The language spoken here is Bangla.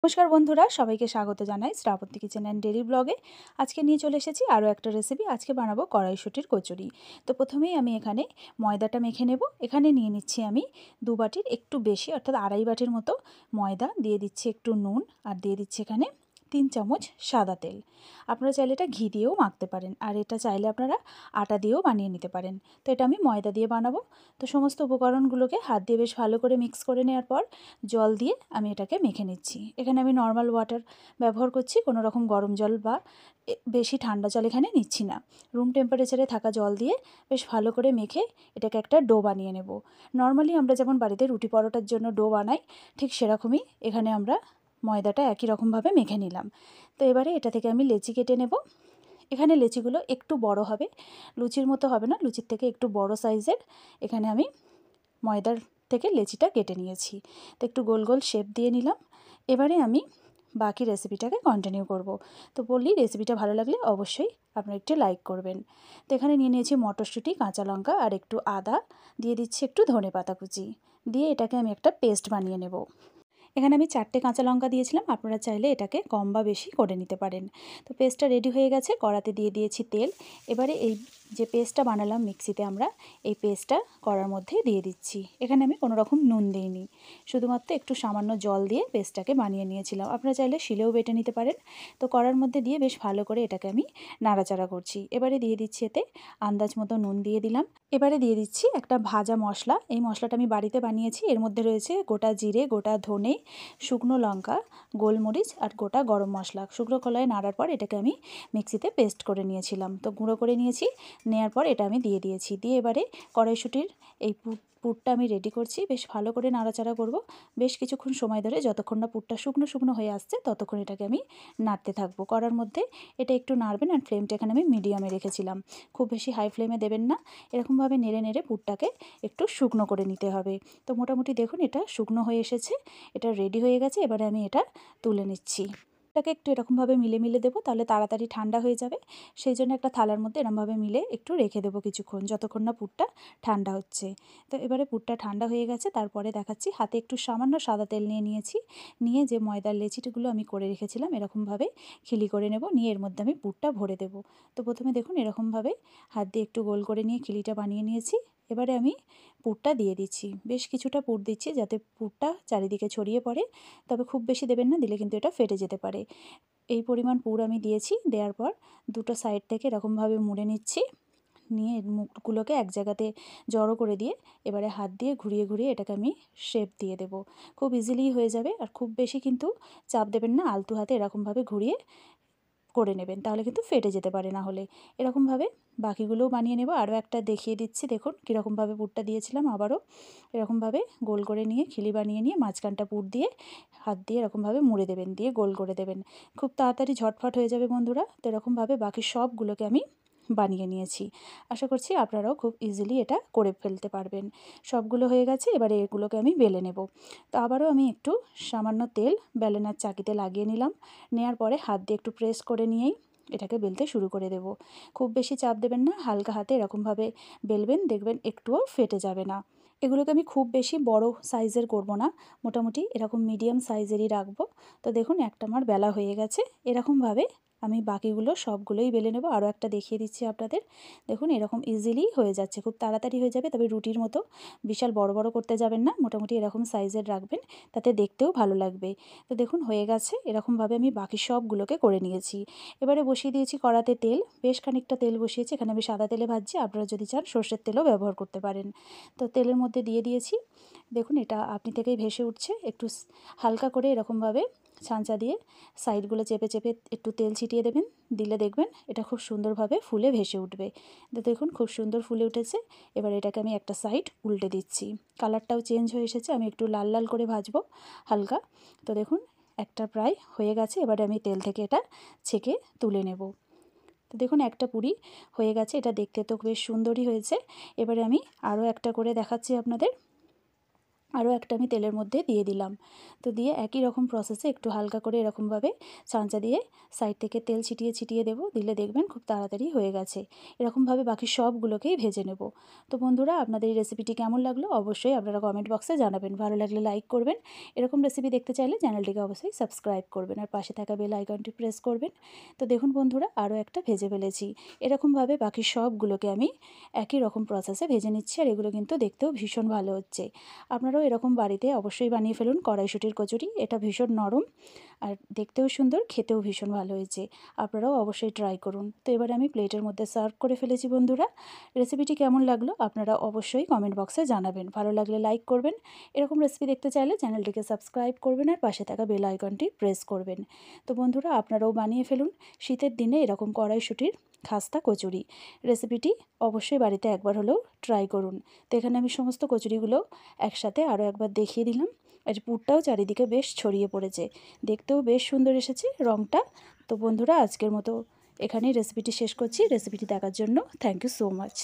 নমস্কার বন্ধুরা, সবাইকে স্বাগত জানাই শ্রাবন্তী কিচেন অ্যান্ড ডেইলি ব্লগে। আজকে নিয়ে চলে এসেছি আরও একটা রেসিপি। আজকে বানাবো কড়াইশুঁটির কচুরি। তো প্রথমেই আমি এখানে ময়দাটা মেখে নেব। এখানে নিয়ে নিচ্ছি আমি 2 বাটির একটু বেশি, অর্থাৎ আড়াই বাটির মতো ময়দা। দিয়ে দিচ্ছি একটু নুন, আর দিয়ে দিচ্ছি এখানে 3 চামচ সাদা তেল। আপনারা চাইলে এটা ঘি দিয়েও মাখতে পারেন, আর এটা চাইলে আপনারা আটা দিয়েও বানিয়ে নিতে পারেন। তো এটা আমি ময়দা দিয়ে বানাবো। তো সমস্ত উপকরণগুলোকে হাত দিয়ে বেশ ভালো করে মিক্স করে নেওয়ার পর জল দিয়ে আমি এটাকে মেখে নিচ্ছি। এখানে আমি নর্মাল ওয়াটার ব্যবহার করছি, কোনো রকম গরম জল বা বেশি ঠান্ডা জল এখানে নিচ্ছি না। রুম টেম্পারেচারে থাকা জল দিয়ে বেশ ভালো করে মেখে এটাকে একটা ডো বানিয়ে নেব। নর্মালি আমরা যেমন বাড়িতে রুটি পরোটার জন্য ডো বানাই, ঠিক সেরকমই এখানে আমরা ময়দাটা একই রকমভাবে মেখে নিলাম। তো এবারে এটা থেকে আমি লেচি কেটে নেব। এখানে লেচিগুলো একটু বড় হবে, লুচির মতো হবে না, লুচির থেকে একটু বড় সাইজের এখানে আমি ময়দার থেকে লেচিটা কেটে নিয়েছি। তো একটু গোল গোল শেপ দিয়ে নিলাম। এবারে আমি বাকি রেসিপিটাকে কন্টিনিউ করব। তো বললি, রেসিপিটা ভালো লাগলে অবশ্যই আপনারা একটু লাইক করবেন। তো এখানে নিয়ে নিয়েছি মটরশুঁটি, কাঁচা লঙ্কা আর একটু আদা, দিয়ে দিচ্ছি একটু ধনেপাতা কুচি, দিয়ে এটাকে আমি একটা পেস্ট বানিয়ে নেব। এখানে আমি 4টে কাঁচা লঙ্কা দিয়েছিলাম, আপনারা চাইলে এটাকে কম বা বেশি করে নিতে পারেন। তো পেস্টটা রেডি হয়ে গেছে, কড়াতে দিয়ে দিয়েছি তেল। এবারে এই যে পেস্টটা বানালাম মিক্সিতে আমরা, এই পেস্টটা কড়ার মধ্যে দিয়ে দিচ্ছি। এখানে আমি কোনো রকম নুন দিইনি, শুধুমাত্র একটু সামান্য জল দিয়ে পেস্টটাকে বানিয়ে নিয়েছিলাম। আপনারা চাইলে শিলেও বেটে নিতে পারেন। তো কড়ার মধ্যে দিয়ে বেশ ভালো করে এটাকে আমি নাড়াচাড়া করছি। এবারে দিয়ে দিচ্ছি এতে আন্দাজ মতো নুন দিয়ে দিলাম। এবারে দিয়ে দিচ্ছি একটা ভাজা মশলা। এই মশলাটা আমি বাড়িতে বানিয়েছি। এর মধ্যে রয়েছে গোটা জিরে, গোটা ধনে, শুকনো লঙ্কা, গোলমরিচ আর গোটা গরম মশলা। শুকনো কলায় নাড়ার পর এটাকে আমি মিক্সিতে পেস্ট করে নিয়েছিলাম। তো গুঁড়ো করে নিয়েছি। নেওয়ার পর এটা আমি দিয়ে দিয়েছি। দিয়ে এবারে কড়াইশুঁটির এই পুরটা আমি রেডি করছি। বেশ ভালো করে নাড়াচাড়া করব বেশ কিছুক্ষণ সময় ধরে, যতক্ষণ না পুরটা শুকনো শুকনো হয়ে আসছে ততক্ষণ এটাকে আমি নাড়তে থাকবো। কড়ার মধ্যে এটা একটু নাড়বেন, আর ফ্লেমটা এখানে আমি মিডিয়ামে রেখেছিলাম, খুব বেশি হাই ফ্লেমে দেবেন না। এরকমভাবে নেড়ে নেড়ে পুরটাকে একটু শুকনো করে নিতে হবে। তো মোটামুটি দেখুন এটা শুকনো হয়ে এসেছে, এটা রেডি হয়ে গেছে। এবারে আমি এটা তুলে নিচ্ছি। এটাকে একটু এরকমভাবে মিলে মিলে দেবো, তাহলে তাড়াতাড়ি ঠান্ডা হয়ে যাবে। সেই জন্য একটা থালার মধ্যে এরকমভাবে মিলে একটু রেখে দেবো কিছুক্ষণ, যতক্ষণ না পুরটা ঠান্ডা হচ্ছে। তো এবারে পুরটা ঠান্ডা হয়ে গেছে, তারপরে দেখাচ্ছি। হাতে একটু সামান্য সাদা তেল নিয়ে নিয়েছি। নিয়ে যে ময়দার লেচিগুলো আমি করে রেখেছিলাম এরকমভাবে খিলি করে নেব। নিয়ে এর মধ্যে আমি পুরটা ভরে দেবো। তো প্রথমে দেখুন এরকমভাবে হাত দিয়ে একটু গোল করে নিয়ে খিলিটা বানিয়ে নিয়েছি। এবারে আমি পুরটা দিয়ে দিচ্ছি। বেশ কিছুটা পুর দিচ্ছি যাতে পুরটা চারিদিকে ছড়িয়ে পড়ে, তবে খুব বেশি দেবেন না, দিলে কিন্তু এটা ফেটে যেতে পারে। এই পরিমাণ পুর আমি দিয়েছি। দেওয়ার পর দুটো সাইড থেকে এরকমভাবে মুড়ে নিচ্ছি। নিয়ে মুখগুলোকে এক জায়গাতে জড়ো করে দিয়ে এবারে হাত দিয়ে ঘুরিয়ে ঘুরিয়ে এটাকে আমি শেপ দিয়ে দেবো। খুব ইজিলি হয়ে যাবে, আর খুব বেশি কিন্তু চাপ দেবেন না, আলতু হাতে এরকমভাবে ঘুরিয়ে করে নেবেন, তাহলে কিন্তু ফেটে যেতে পারে। না হলে এরকমভাবে বাকিগুলোও বানিয়ে নেব। আরও একটা দেখিয়ে দিচ্ছি, দেখুন কীরকমভাবে পুরটা দিয়েছিলাম। আবারও এরকমভাবে গোল করে নিয়ে খিলি বানিয়ে নিয়ে মাঝখানটা পুর দিয়ে হাত দিয়ে এরকমভাবে মুড়ে দেবেন, দিয়ে গোল করে দেবেন। খুব তাড়াতাড়ি ঝটফট হয়ে যাবে বন্ধুরা। তো এরকমভাবে বাকি সবগুলোকে আমি বানিয়ে নিয়েছি। আশা করছি আপনারাও খুব ইজিলি এটা করে ফেলতে পারবেন। সবগুলো হয়ে গেছে, এবারে এগুলোকে আমি বেলে নেব। তো আবারও আমি একটু সামান্য তেল বেলনার চাকিতে লাগিয়ে নিলাম। নেওয়ার পরে হাত দিয়ে একটু প্রেস করে নিয়েই এটাকে বেলতে শুরু করে দেব। খুব বেশি চাপ দেবেন না, হালকা হাতে এরকমভাবে বেলবেন, দেখবেন একটুও ফেটে যাবে না। এগুলোকে আমি খুব বেশি বড় সাইজের করব না, মোটামুটি এরকম মিডিয়াম সাইজেরই রাখবো। তো দেখুন একটা আমার বেলা হয়ে গেছে। এরকমভাবে আমি বাকিগুলো সবগুলোই বেলে নেব। আরও একটা দেখিয়ে দিচ্ছি আপনাদের। দেখুন এরকম ইজিলি হয়ে যাচ্ছে, খুব তাড়াতাড়ি হয়ে যাবে। তবে রুটির মতো বিশাল বড় বড় করতে যাবেন না, মোটামুটি এরকম সাইজের রাখবেন, তাতে দেখতেও ভালো লাগবে। তো দেখুন হয়ে গেছে। এরকমভাবে আমি বাকি সবগুলোকে করে নিয়েছি। এবারে বসিয়ে দিয়েছি কড়াতে তেল, বেশ খানিকটা তেল বসিয়েছি। এখানে আমি সাদা তেলে ভাজছি, আপনারা যদি চান সর্ষের তেলও ব্যবহার করতে পারেন। তো তেলের মধ্যে দিয়ে দিয়েছি। দেখুন এটা আপনি থেকেই ভেসে উঠছে। একটু হালকা করে এরকমভাবে ছাঁচা দিয়ে সাইডগুলো চেপে চেপে একটু তেল ছিটিয়ে দেবেন, দিলে দেখবেন এটা খুব সুন্দরভাবে ফুলে ভেসে উঠবে। তো দেখুন খুব সুন্দর ফুলে উঠেছে। এবার এটাকে আমি একটা সাইড উল্টে দিচ্ছি। কালারটাও চেঞ্জ হয়ে এসেছে, আমি একটু লাল লাল করে ভাজবো হালকা। তো দেখুন একটা প্রায় হয়ে গেছে। এবারে আমি তেল থেকে এটা ছেঁকে তুলে নেব। তো দেখুন একটা পুরি হয়ে গেছে, এটা দেখতে তো বেশ সুন্দরই হয়েছে। এবারে আমি আরও একটা করে দেখাচ্ছি আপনাদের। আরও একটা আমি তেলের মধ্যে দিয়ে দিলাম। তো দিয়ে একই রকম প্রসেসে একটু হালকা করে এরকমভাবে চামচা দিয়ে সাইড থেকে তেল ছিটিয়ে ছিটিয়ে দেবো, দিলে দেখবেন খুব তাড়াতাড়ি হয়ে গেছে। এরকমভাবে বাকি সবগুলোকেই ভেজে নেব। তো বন্ধুরা, আপনাদের এই রেসিপিটি কেমন লাগলো অবশ্যই আপনারা কমেন্ট বক্সে জানাবেন। ভালো লাগলে লাইক করবেন। এরকম রেসিপি দেখতে চাইলে চ্যানেলটিকে অবশ্যই সাবস্ক্রাইব করবেন আর পাশে থাকা বেল আইকনটি প্রেস করবেন। তো দেখুন বন্ধুরা, আরও একটা ভেজে ফেলেছি। এরকমভাবে বাকি সবগুলোকে আমি একই রকম প্রসেসে ভেজে নিচ্ছি, আর এগুলো কিন্তু দেখতেও ভীষণ ভালো হচ্ছে। আপনারাও এরকম বাড়িতে অবশ্যই বানিয়ে ফেলুন কড়াইশুঁটির কচুরি। এটা ভীষণ নরম আর দেখতেও সুন্দর, খেতেও ভীষণ ভালো হয়েছে। আপনারাও অবশ্যই ট্রাই করুন। তো এবারে আমি প্লেটের মধ্যে সার্ভ করে ফেলেছি বন্ধুরা। রেসিপিটি কেমন লাগলো আপনারা অবশ্যই কমেন্ট বক্সে জানাবেন। ভালো লাগলে লাইক করবেন। এরকম রেসিপি দেখতে চাইলে চ্যানেলটিকে সাবস্ক্রাইব করবেন আর পাশে থাকা বেল আইকনটি প্রেস করবেন। তো বন্ধুরা, আপনারাও বানিয়ে ফেলুন শীতের দিনে এরকম কড়াইশুঁটির খাস্তা কচুরি। রেসিপিটি অবশ্যই বাড়িতে একবার হলেও ট্রাই করুন। তো এখানে আমি সমস্ত কচুরিগুলো একসাথে আরও একবার দেখিয়ে দিলাম। আর পুরটাও চারিদিকে বেশ ছড়িয়ে পড়েছে, দেখতেও বেশ সুন্দর এসেছে রঙটা। তো বন্ধুরা, আজকের মতো এখানেই রেসিপিটি শেষ করছি। রেসিপিটি দেখার জন্য থ্যাংক ইউ সো মাচ।